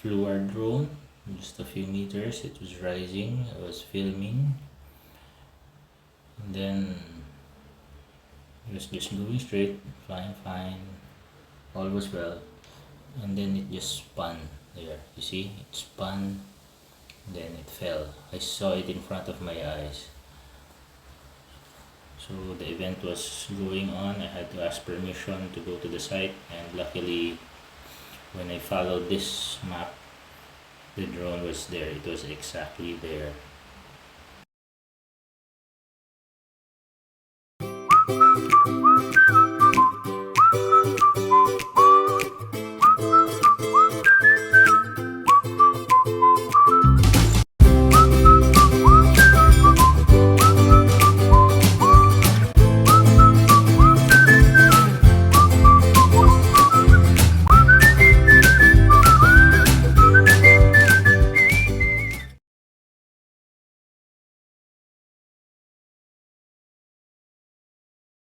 flew our drone just a few meters. It was rising. I was filming, and then it was just moving straight, flying fine, all was well. And then it just spun there. You see, it spun, then it fell. I saw it in front of my eyes. So the event was going on. I had to ask permission to go to the site, and luckily, when I followed this map, the drone was there. It was exactly there.